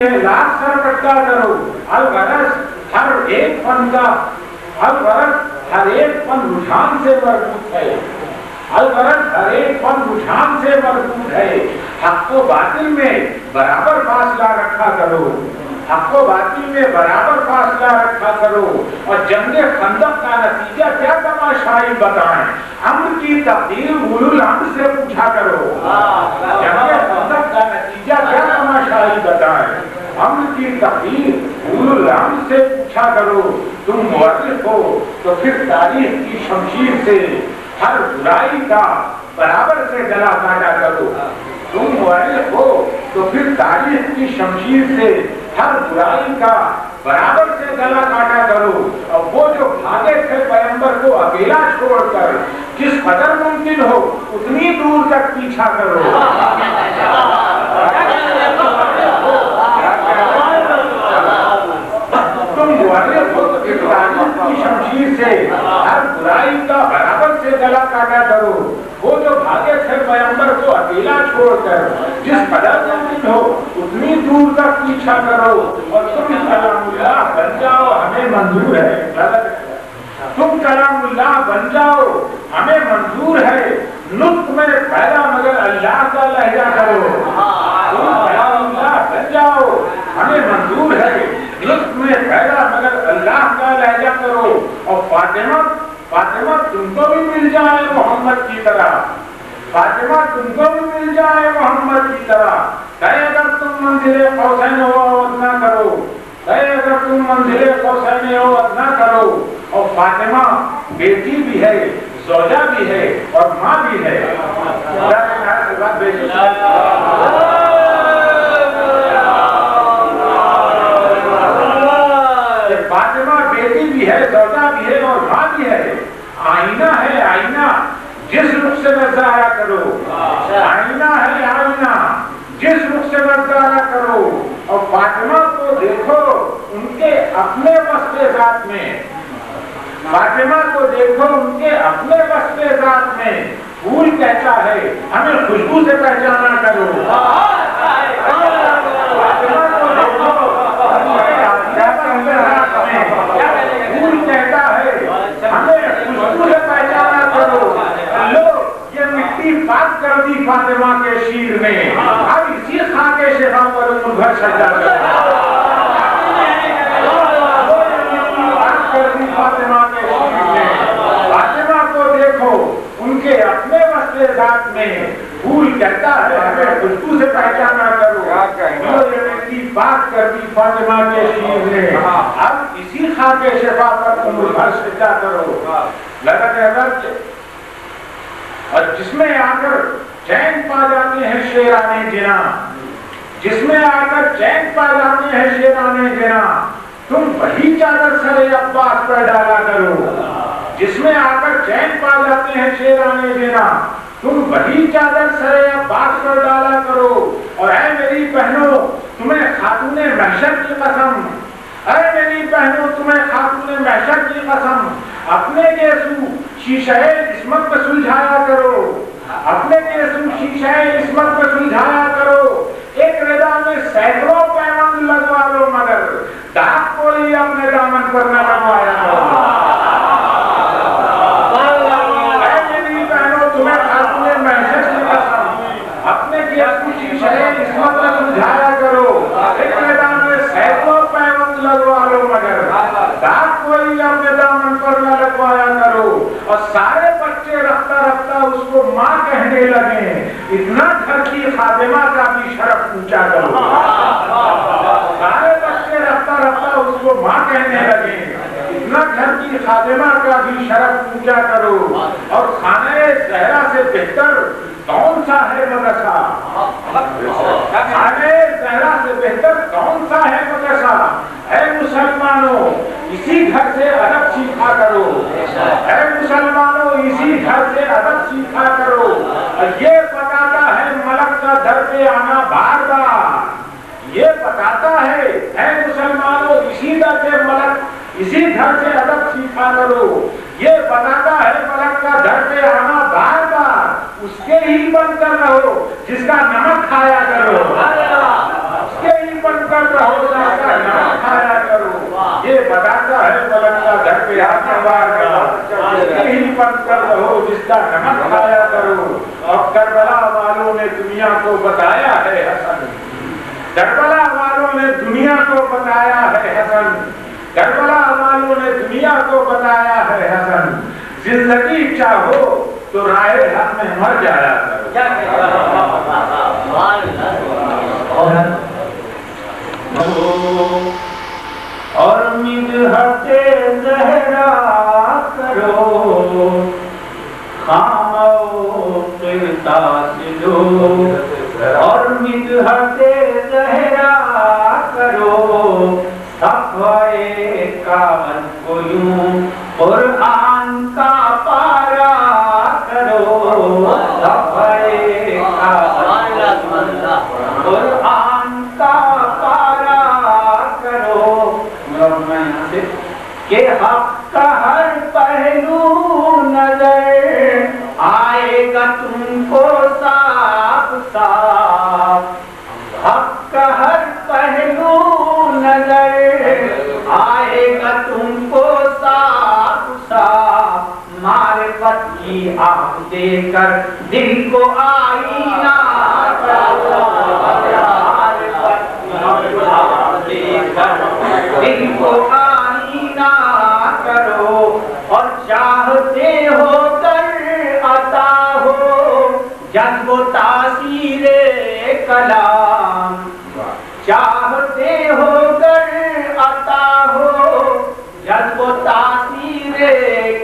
لاکھ سر اکٹھا کرو، الغرض ہر ایک فن کا الغرض ہر ایک فن رجحان سے مربوط ہے، الغرض ہر ایک فن رجحان سے مربوط ہے۔ حق و باطل میں برابر فاصلہ رکھا کرو، حق و باطل میں برابر فاصلہ رکھا کرو، اور جنگ خندق کا نتیجہ کیا تماشائی بتائیں، امر کی تقدیر اولو الامر سے پوچھا کرو، جنگ خندق کا نتیجہ کیا تماشائی بتائیں، امر کی تقدیر اولو الامر سے پوچھا کرو۔ تم مورخ ہو تو پھر تاریخ کی شمشیر سے ہر برائی کا برابر سے گلا کاٹا کرو، تم مورخ ہو تو پھر تاریخ کی شمشیر سے ہر برائی کا برابر سے گلا کاٹا کرو، اور وہ جو بھاگے تھے پیغمبر کو اکیلا چھوڑ کر جس قدر ممکن ہو اتنی دور تک پیچھا کرو۔ تم مورخ ہو تو پھر تاریخ کی شمشیر سے ہر برائی کا برابر سے گلا کاٹا کرو، وہ جو بھاگے تھے پیغمبر کو اکیلا چھوڑ کر جس قدر ممکن ہو اتنی دور تک پیچھا کرو، اور تم کلام اللہ بن جاؤ ہمیں منظور ہے، تم کلام اللہ بن جاؤ ہمیں منظور ہے، نطق میں پہلا مگر اللہ کا لہجہ کرو، تم کلام اللہ بن جاؤ ہمیں منظور ہے، نطق میں پہلا مگر اللہ کا لہجہ کرو، اور فاطمہ تم کو بھی مل جائے محمد کی طرح، فاطمہ تم کو بھی مل جائے محمد کی طرح، کہے اگر تم منزل قوسین ہو ادنا کرو، کہے اگر تم منزل قوسین ہو ادنا کرو، اور فاطمہ بیٹی بھی ہے، زوجہ بھی ہے، اور ماں بھی ہے۔ فاطمہ بیٹی بھی ہے، زوجہ بھی ہے، اور ماں بھی ہے، آئینہ ہے آئینہ جس رخ سے نظارہ کرو، آئینہ ہے آئینہ جس رخ سے نظارہ کرو، اور فاطمہ کو دیکھو ان کے اپنے وصف ذات میں، فاطمہ کو دیکھو ان کے اپنے وصف ذات میں، پھول کہتا ہے ہمیں خوشبو سے پہچانا کرو، فاطمہ کو دیکھو پھول کہتا ہے ہمیں خوشبو سے پہچانا کرو، لو یہ مٹی پاک کر دی فاطمہ کے شیر نے، اب اسی خاکے شفا پر گھر سجا کرو، فاطمہ کے شیر نے، فاطمہ کو دیکھو ان کے اپنے وصف ذات میں، پھول کہتا ہے ہمیں خوشبو سے پہچانا کرو، یہ مٹی پاک کر دی فاطمہ کے شیر نے، اب اسی خاکے شفا پر تم گھر سجا کرو، لگت اور جس میں آ کر چین پا جاتے ہیں شیرانے جنا، جس میں آ کر چین پا جاتے ہیں شیرانے جنا، تم وہی چادر سرے عباس پر ڈالا کرو، جس میں آ کر چین پا جاتے ہیں شیرانے جنا، تم وہی چادر سرے عباس پر ڈالا کرو، اور اے میری بہنوں تمہیں خاتون محشر کی قسم، اے میری بہنوں تمہیں خاتون محشر کی قسم، اپنے گیسو شیشہ عصمت پہ سلجھایا کرو، اپنے گیسو شیشہ عصمت پہ سلجھایا کرو، ایک رضا میں سینکڑوں پیمند لگوا لو مگر داغ کوئی اپنے دامن پر نہ لگوایا کرو، اے میری بہنوں تمہیں خاتون محشر کی قسم، اپنے گیسو شیشہ عصمت پہ سلجھایا کرو، ایک رضا میں سینکڑوں پیمند لگوا لو مگر داغ کوئی اپنے دامن پر نہ لگوایا کرو، اور سارے بچے رفتہ رفتہ اس کو ماں کہنے لگے، اتنا گھر کی خادمہ کا بھی شرف اونچا کرو، سارے بچے رفتہ رفتہ اس کو ماں کہنے لگے، اتنا گھر کی خادمہ کا بھی شرف اونچا کرو، اور خانہ زہرا سے بہتر کون سا ہے مدرسہ، خانہ زہرا سے بہتر کون سا ہے مدرسہ، اے مسلمانوں اسی گھر سے ادب سیکھا کرو، اے مسلمانوں اسی گھر سے ادب سیکھا کرو، اور یہ بتاتا ہے ملک کا در پہ آنا بار بار، یہ بتاتا ہے اے مسلمانوں اسی در پہ ملک اسی گھر سے ادب سیکھا کرو، یہ بتاتا ہے ملک کا در پہ آنا بار بار، اس کے ہی بن کر رہو جس کا نمک کھایا کرو، اس کے ہی بن کر رہو، جا کر نہ کھایا کرو، یہ بتاتا ہے بلندہ گھر پہ آنے والا ہی بن کر رہو جس کا نمک کھایا کرو۔ اور کربلا والوں نے دنیا کو بتایا ہے حسن، کربلا والوں نے دنیا کو بتایا ہے حسن، کربلا والوں نے دنیا کو بتایا ہے حسن، زندگی چاہو تو راہ حق میں مر جایا کرو۔ اور مدحت زہرا کرو، خامو قرطاس لو، اور مدحت زہرا کرو، صفحے کاغذ کو یوں قرآن کا پارا کرو، صفحے کاغذ قرآن کا پارا کرو۔ کہ حق کا ہر پہلو نظر آئے گا تم کو صاف صاف، حق کا ہر پہلو نظر آئے گا تم کو صاف صاف، معرفت کی آنکھ دے کر دل کو آئینہ کرو، معرفت کی آنکھ دے کر دل کو آئینہ کرو، اور چاہتے ہو کر عطا ہو جذب و تاثیر کلام، چاہتے ہو کر عطا ہو جذب و تاثیر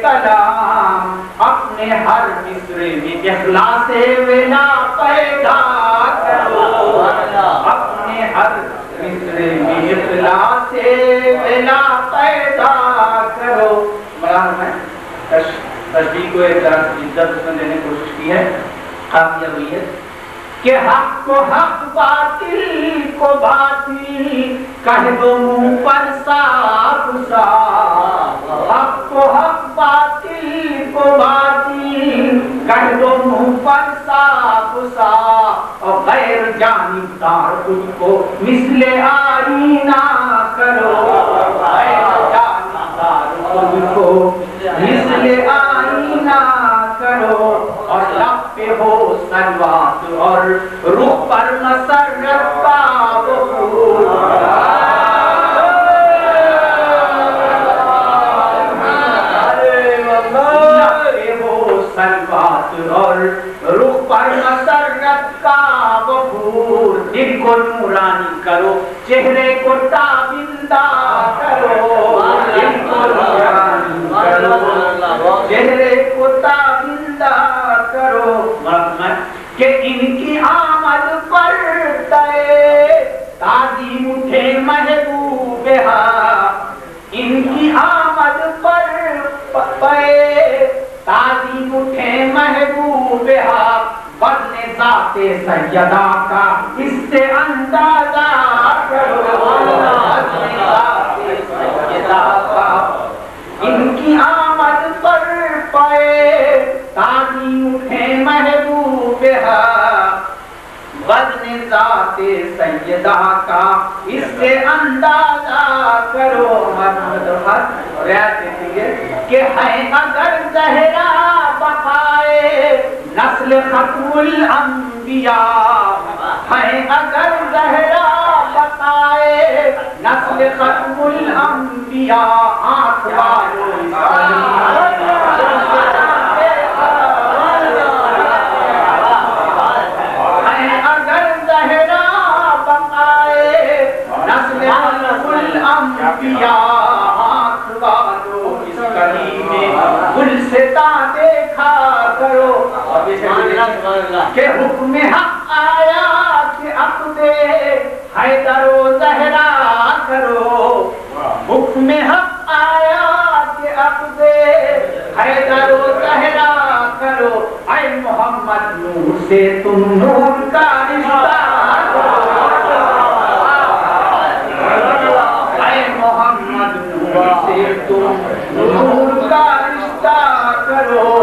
کلام، اپنے ہر مصرے میں اخلاص ولا پیدا کرو، اپنے ہر مصرے میں اخلاص ولا پیدا کرو۔ مولانا میں تشبیہ کو ایک طرح سے عزت اس میں دینے کی کوشش کی ہے، قافیہ ہوئی ہے کہ حق کو حق باطل کو باطل کہہ دو منہ پر صاف صاف، حق کو حق باطل کو باطل کہہ دو منہ پر صاف صاف، اور غیر جانبدار خود کو مثل آئینہ کرو، غیر جانبدار خود کو مثل آئینہ کرو، اور لب پہ ہو سلوات اور روح پر مسرت کا بخور، لب پہ ہو سلوات اور روح پر مسرت کا بخور، دل کو نورانی کرو چہرے کو تابندہ کرو، دل کو نورانی کرو چہرے کو تابندہ کرو، کہ ان کی آمد پر تے تعظیم اٹھے محبوب حق، ان کی آمد پر تے تعظیم اٹھے محبوب حق، وزن ذات سیدہ کا اس سے اندازہ کرو، وزن ذات سیدہ کا ان کی آمد پر پائے تعظیم اٹھے محبوب حق، وزن ذات سیدہ کا اس سے اندازہ کرو۔ رعایت دیتی ہے کہ ہے اگر زہرا بقائے نسل ختم الانبیاء، ہے اگر زہرا بقائے نسل ختم الانبیاء، آنکھ والوں دیکھا کرو، کہ حکم حق آیا کہ عقد حیدر و زہرا کرو، حکم حق آیا کہ عقد حیدر و زہرا کرو، اے محمد نور سے تم نور کا رشتہ کرو، اے محمد نور سے تم نور کا رشتہ کرو،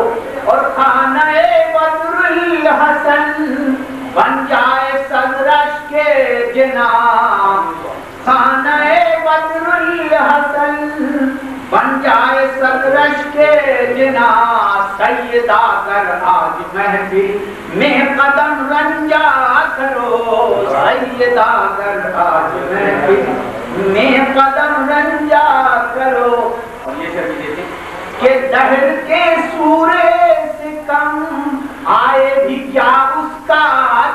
اور خانہ بدر الحسن بن جائے صدرش کے جناب، بن جائے سررش کے جنا سیدہ کر آج محفل میں قدم رنجا کرو، سیدہ کر آج محفل میں قدم رنجا کرو. اور یہ شعر بھی دیکھیں کہ دہر کے سورے سے کم آئے بھی کیا اس کا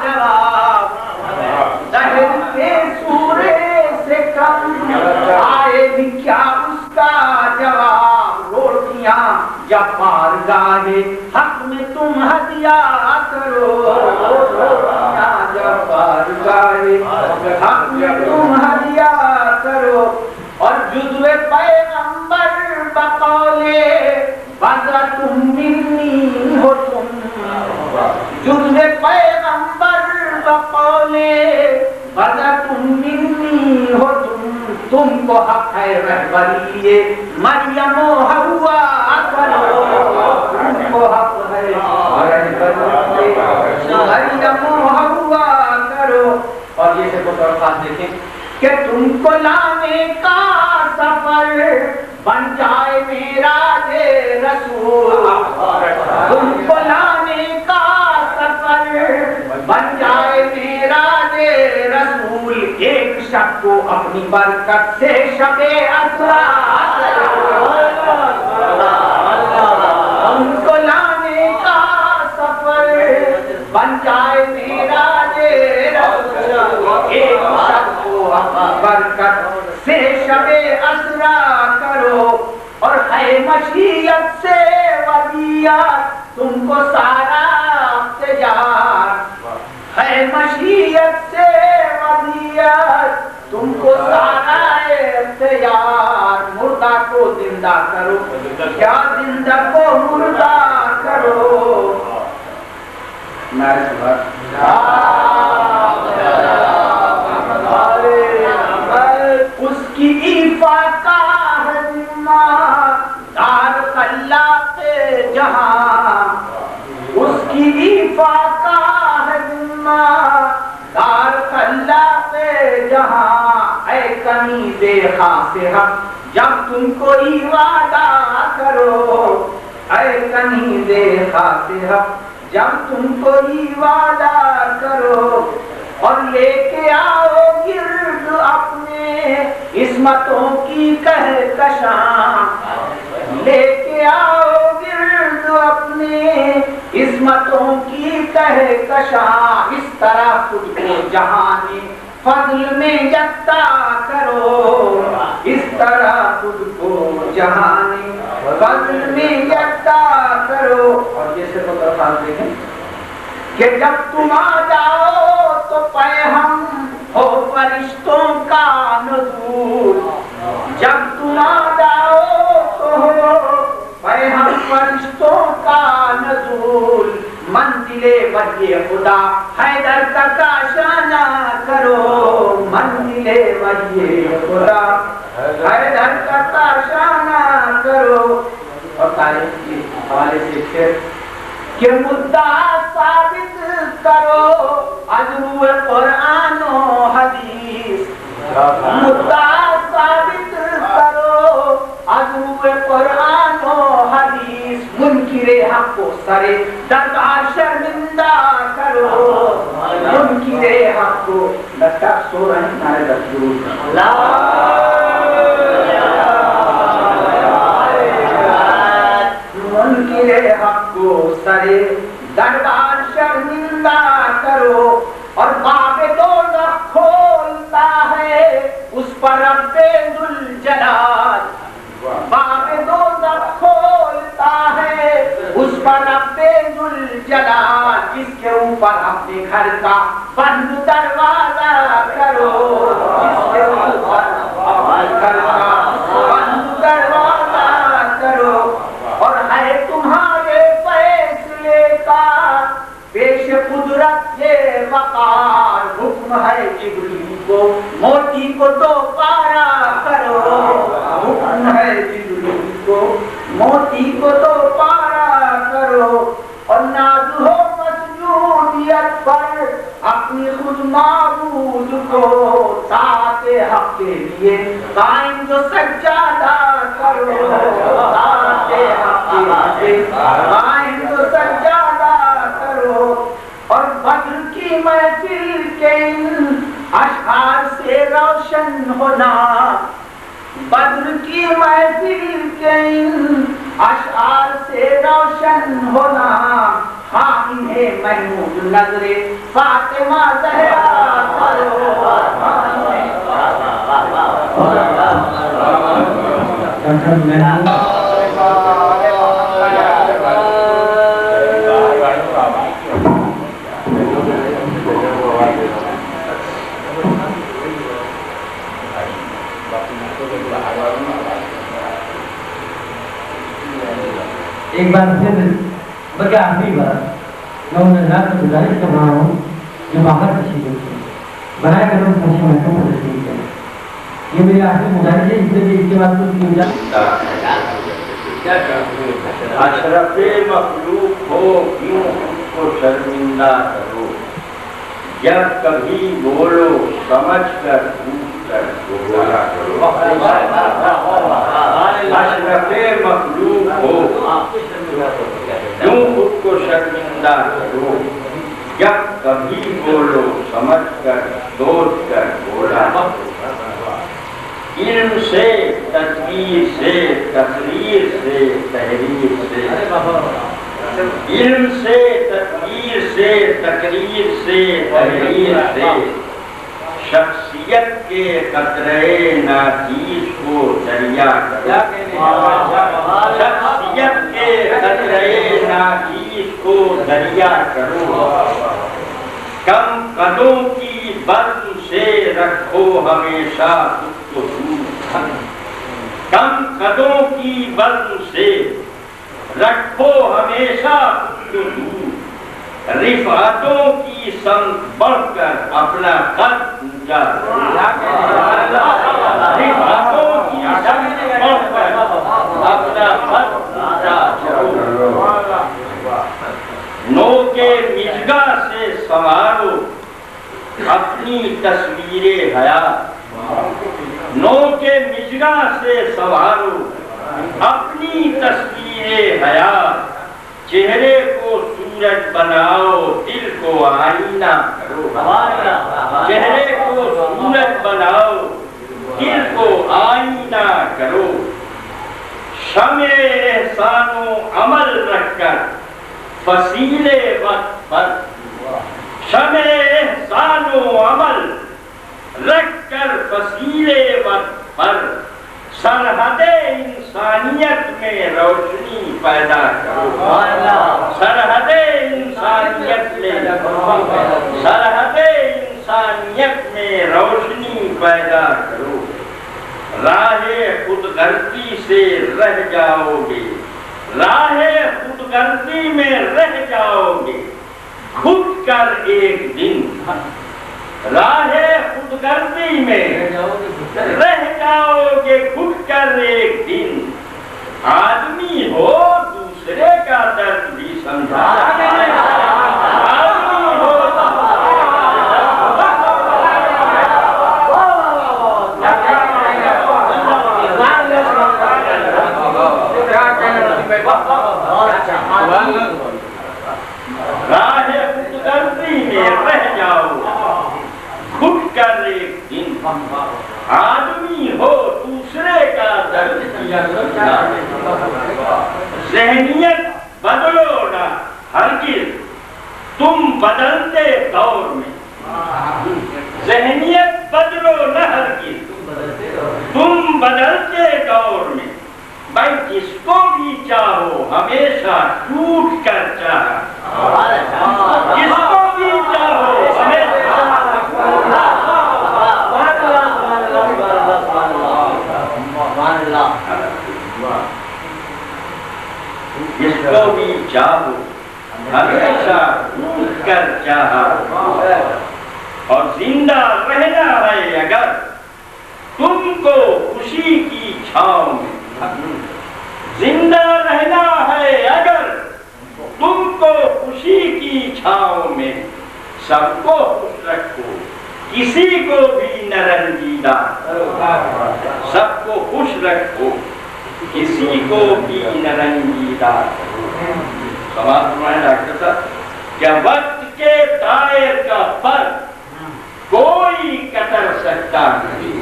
جواب، دہر کے سورے سے کم آئے بھی کیا اس کا جواب. روٹیاں جب بارگاہ حق میں تم ہدیہ کرو، روٹیاں جب بارگاہ حق میں تم ہدیہ کرو. اور جزو پیغمبر بقولے بذا تم منی ہو تم، جزو پیغمبر بقولے بذا تم منی ہو تم کو حق ہے رہبری مریم و حوا کرو، تم کو حق ہے رہبری مریم و حوا کرو. اور یہ سے کچھ الفاظ دیکھیں کہ تم کو لانے کا سفر بن جائے معراج رسول، تم کو لانے کا سفر بن جائے معراج رسول. ایک شب کو اپنی برکت سے شب اسرا کرو، تم کو لانے کا سفر بن جائے معراج رسول. ایک شب کو اپنی برکت سے شب اسرا کرو. اور ہے مشیت سے ودیعت تم کو سارا اختیار، ہے مشیت سے ودیعت تم کو سارا اختیار. مردہ کو زندہ کرو، کیا زندہ کو مردہ کرو. اس کی ایفا کا ہے ذمہ دار خلاق جہاں، اس کی ایفا کا ہے ذمہ دار خلاق جہاں. اے کنیز خاص حق جب تم کوئی وعدہ کرو، اے کنیز خاص حق جب تم کوئی وعدہ کرو. اور لے کے آؤ گرد اپنے عصمتوں کی کہکشاں، لے کے آؤ گرد اپنے عصمتوں کی کہکشاں. اس طرح خود کو جہان فضل میں یکتا کرو، اس طرح خود کو جہان فضل میں یکتا کرو. اور یہ صرف الفاظ دیکھیں کہ جب تم آ جاؤ تو پیغام ہو فرشتوں کا نزول، جب تم آ جاؤ تو ہو پیغام فرشتوں کا نزول. منزل وحی خدا حیدر کا کاشانہ کرو، منزل وحی خدا حیدر کا کاشانہ کرو. اور تاریخ کے حوالے سے پھر کہ مدعا ثابت کرو از روح قرآن و حدیث، مدعا ثابت کرو از روح قرآن و حدیث. منکر حق کو سرے درگاہ شرمندہ کرو، منکر حق کو لگتا سو رہے ہیں نعرہ تکبیر. منکر حق کو سرے دربار شرمندہ کرو. اور باب دوزخ کھولتا ہے اس پر رب ذوالجلال، باب دوزخ کھولتا ہے اس پر رب ذوالجلال. جس کے اوپر اپنے گھر کا بند دروازہ کرو، جس کے اوپر اپنے گھر کا بند دروازہ کرو. اور ہے تمہارے فیصلے کا پیش قدرت یہ وقار، حکم ہے جبریل کو موتی کو دو پارا کرو، حکم ہے جبریل کو موتی کو دو پارا کرو. اور ناز ہو مسجودیت پر اپنی خود معبود کو لیے قائم جو سجادہ کرو، ذات حق کے لیے قائم جو سجادہ کرو، اور بدر کی محفل کے اشعار سے روشن ہونا، بدر کی محفل کے اشعار سے روشن ہونا، ہاں انہیں محمود نظر فاطمہ زہرا کرو۔ ایک بار پھر بلکہ آخری بار میں ان حضرات سے گزارش کر رہا ہوں جو باہر تشریف رکھتے برائے کرم خوشی محکم پر تشریف کریں، یہ میری آخری گزارش ہے، اس سے بھی اس کے بعد کچھ نہیں ملا۔ اشرف مخلوق ہو کیوں خود کو شرمندہ کرو، جب کبھی بولو سمجھ کر پوچھ کر بولا کرو۔ اشرف مخلوق ہو کیوں خود کو شرمندہ کرو، جب کبھی بولو سمجھ کر سوچ کر بولا کرو۔ علم سے تدبیر سے تقریر سے تحریر سے، علم سے تدبیر سے تقریر سے تحریر سے، شخصیت کے قطرے ناچیز کو دریا کرو، شخصیت کے قطرے ناچیز کو دریا کرو۔ کم قدوں کی بزم سے رکھو ہمیشہ خود کو دور، کم قدوں کی بزم سے رکھو ہمیشہ خود کو دور، رفعتوں کی سمت بڑھ کر اپنا قد اونچا کرو، رفعتوں کی سمت بڑھ کر اپنا قد اونچا کرو۔ نو کے مژگا سے سنوارو اپنی تصویر حیات، نو کے مژگا سے سنوارو اپنی تصویر حیات، چہرے کو سورج بناؤ دل کو آئینہ کرو، چہرے کو سورج بناؤ دل کو آئینہ کرو۔ شمع احسان و عمل رکھ کر فصیل وقت پر، شمع احسان و عمل رکھ کر فصیل وقت پر، سرحد انسانیت میں روشنی پیدا کرو، سرحد انسانیت میں، سرحد انسانیت میں روشنی پیدا کرو۔ راہ خود غرضی سے رہ جاؤ گے، راہ خود غرضی میں رہ جاؤ گے کھد کر ایک دن، راہ خود غرضی میں رہ جاؤ گے کھد کر ایک دن، آدمی ہو دوسرے کا درد بھی سمجھا، آدمی ہو راہ خود غرضی میں رہ جاؤ کھد کر ایک دن، آدمی ہو دوسرے کا درد بھی سمجھا۔ ذہنیت بدلو نہ ہرگز تم بدلتے دور میں، ذہنیت بدلو نہ ہرگز تم بدلتے دور میں، بھائی جس کو بھی چاہو ہمیشہ ٹوٹ کر چاہا، جس کو بھی چاہو ہمیشہ، جس کو بھی چاہو ہمیشہ ٹوٹ کر چاہا، اور زندہ رہنا ہے اگر تم کو خوشی کی چھاؤں میں، زندہ رہنا ہے اگر تم کو خوشی کی چھاؤں میں، سب کو خوش رکھو کسی کو بھی نہ رنجیدہ، سب کو خوش رکھو کسی کو بھی نہ رنجیدہ۔ سوال فرمائے ڈاکٹر صاحب، کیا وقت کے دائر کا فرق کوئی کتر سکتا نہیں؟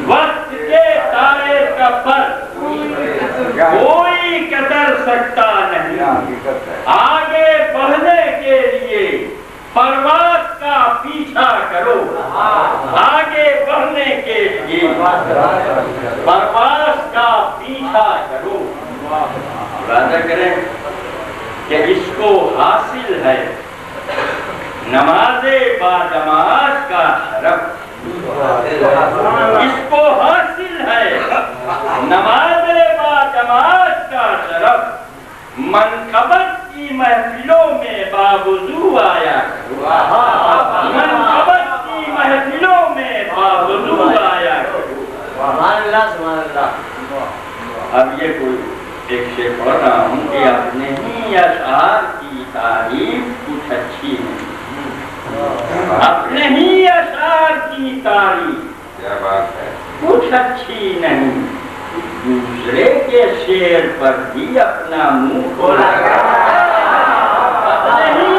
وقت کے دائر کا فرق کوئی کتر سکتا نہیں، آگے بڑھنے کے لیے پرواز کا پیچھا کرو، آگے بڑھنے کے لیے پرواز کا پیچھا کرو۔ ارادہ کریں کہ اس کو حاصل ہے نماز با جماعت کا شرف، اس کو حاصل ہے نماز با جماعت کا شرف، منقبت کی محفلوں میں باوضو آیا کرو، منقبت کی محفلوں میں باوضو آیا کرو۔ اب یہ کوئی ایک شعر پڑھ رہا ہوں کہ اپنے ہی اشعار کی تعریف کچھ اچھی نہیں، اپنے ہی اشعار کی تعریف کچھ اچھی نہیں، دوسرے کے شعر پر بھی اپنا منہ کھولا اپنے ہی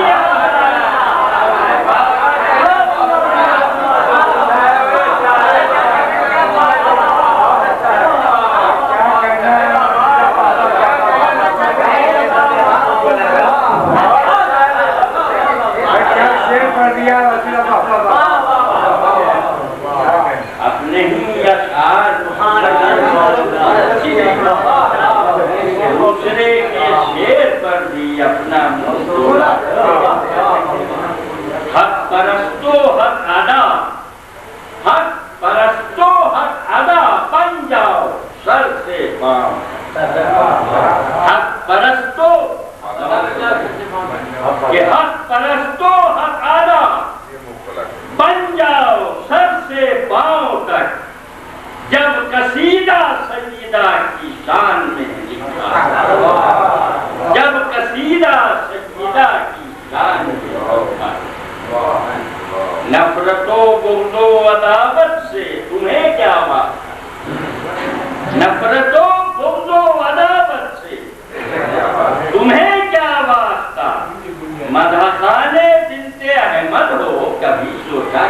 دوسرے کے شعر پر بھی اپنا منہ کھولا۔ حق پرستو حق ادا، حق پرستو حق ادا بن جاؤ سر سے پاؤں، حق پرستو کہ حق پرستو حق ادا بن جاؤ سر سے پاؤں تک، جب قصیدہ سیدہ کی شان میں لکھا، جب قصیدہ سیدہ کی شان میں لکھا۔ نفرت و بغض و عداوت سے تمہیں کیا بات، نفرت و بغض و عداوت سے تمہیں کیا واسطہ، مدح خانے بنت احمد ہو کبھی سوچا،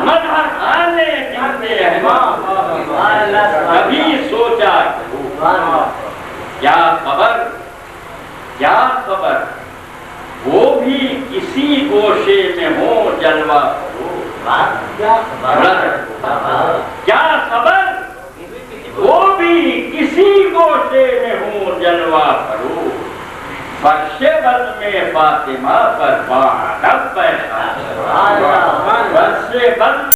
مدح خانے بنت احمد کبھی سوچا کیا خبر، کیا خبر وہ بھی کسی گوشے میں ہو جلوہ کرو، کیا خبر وہ بھی کسی گوشے میں ہو جلوہ کرو، فرش بد میں فاطمہ پر باہر فرش بد